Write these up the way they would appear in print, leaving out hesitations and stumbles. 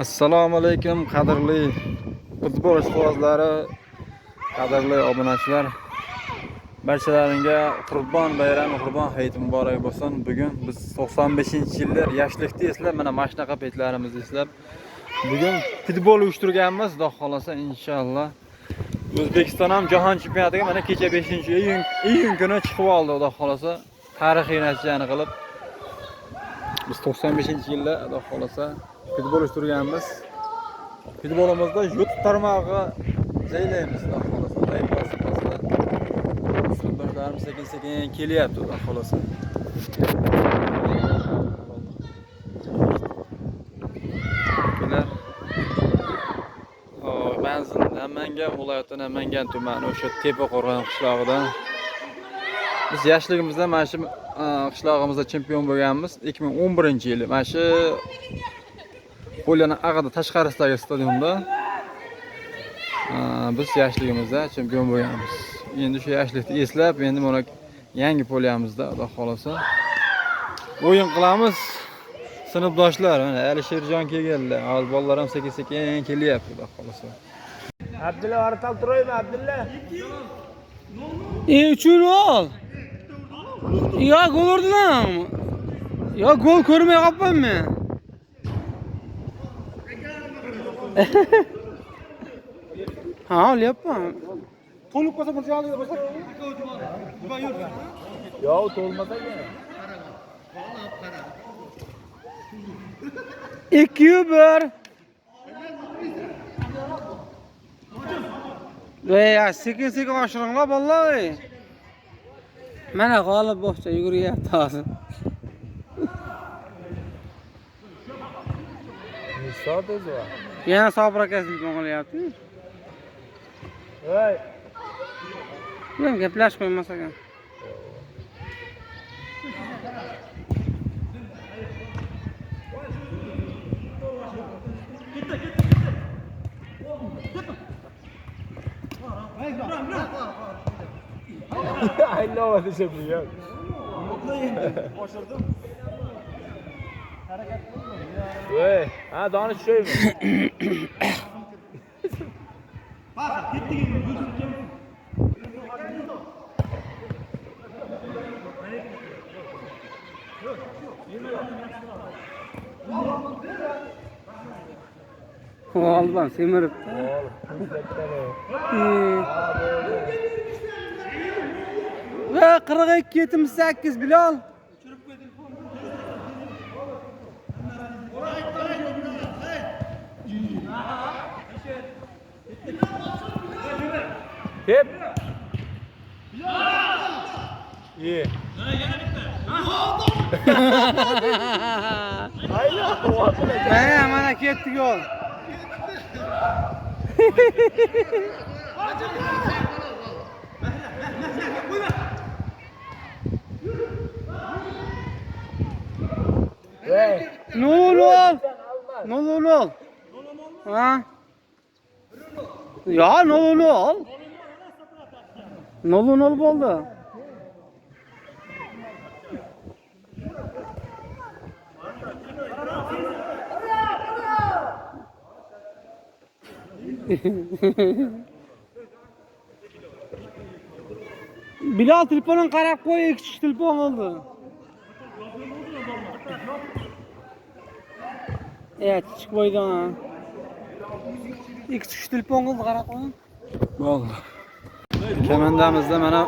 Assalomu alaykum qadrli futbol ishqibozlari, qadrli obunachilar. Barchalaringizga Qurbon bayrami, Qurbon hayiti muborak bo'lsin. Bugun biz 95-yillar yoshlikda eslab, mana shunaqa paytlarimizni eslab bugun futbol uyushtirganmiz. Xudo xolasa inshaalloh. O'zbekiston ham jahon chempionatiga mana kecha 5-iyun kuni chiqib oldi. Xudo xolasa tarixiy natijani qilib biz 95-yilda Xudo xolasa futbol uyushtirganmiz. Futbolimizda YouTube tarmog'i joylaymiz. Xudo xolasa sinfdoshlarimiz sekin-sekin kelyapti. Xudo xolasa. Benzin Namangan viloyati Namangan tumani o'sha Tepaqo'rg'on qishlog'idan biz yoshligimizda mana shu qishlog'imizda chempion bo'lganmiz 2011-yili. Mana shu Qo'lani ag'ada tashqarisidagi stadionda biz yoshligimizda chempion bo'lganmiz. Endi shu yoshlikni eslab, endi mana yangi polyamizda Xudo xolasa o'yin qilamiz. Sinfdoshlar mana Alisherjon kelganlar. Hozir bolalar ham sekin-sekin kelyapti Xudo xolasa. Abdulla ortal turaymi Abdulla? Uchun ol. Ya gol urdilar. Ya gol ko'rmay qolibman. Ha, olyapman. To'lib qolsa bir joyga bosib. Yo'q, to'lmasa ekan. 2-1. Ya sekin-sekin oshiringlar bolalar. Mana g'olib bo'pcha yuguryapti hozir. Misodez va. Yana Sabir akasi qilyapti. Voy. Men gaplashib qo'ymas ekan. Aylanma desa bu yo'q. Voy, ha donish tushaymi? Olban semirib. Ve 42-78 Bilal. Hep. İyi. Aynen mana ketdi gol. Nol. Ha? Ya nol. Nol bo'ldi. Bilal telefonun qarab qo'y, ikki telefon oldu. Evet, çık boydan. İki telefon oldu qarab qo'y. Bo'ldi. Kemandamizda mana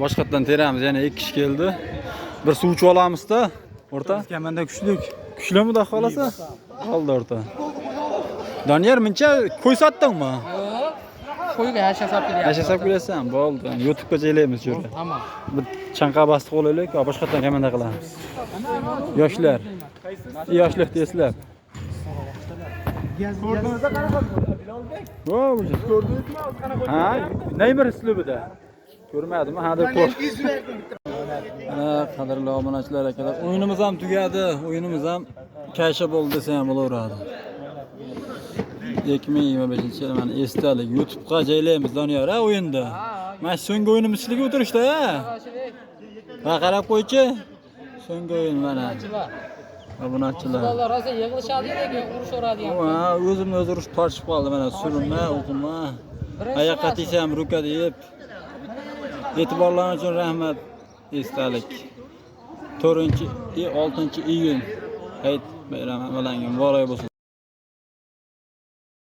boshqatdan teramiz, yana 2 kishi keldi. Bir suv ichib olamiz-da, o'rta. Kemanda kuchlik. Kuchlimi xudo xolasa? Oldi o'rta. Doniyor muncha qo'y sotdingmi? Qo'yga yashasab kelyapti. Yashasab kelasan, bo'ldi. YouTube'ga joylaymiz jo'ra. Tamam. Bir chanqa basti qo'yaylik, boshqatdan kemanda qilamiz. Yoshlar. Yoshlikni eslab. Ko'rdingizda qanaqa Bilolbek? Voy, Ko'rdingizmi qanaqa? ha, Neymar uslubida. Ko'rmadimmi? Ha deb ko'r. Qadrli obunachilar akalar, o'yinimiz ham tugadi. O'yinimiz ham kasha bo'ldi desa ham bo'laveradi. 2025-yil mana esdalik YouTube'ga joylaymiz Doniyor o'yinda. Mana so'nggi o'yinimiz sizlarga o'tirishda. Ha qarab qo'ychi. So'nggi o'yin mana. obunachilar. Ular rosa yig'ilishadi lekin urushaveradi ham. Ha, o'zimni o'zi urush tortishib qoldi mana surinma, o'qima. Oyoqqa tegsam ruka deb. E'tiborlaringiz uchun rahmat. Esdalik. 4-6 iyun hayit bayrami bilan muborak bo'lsin.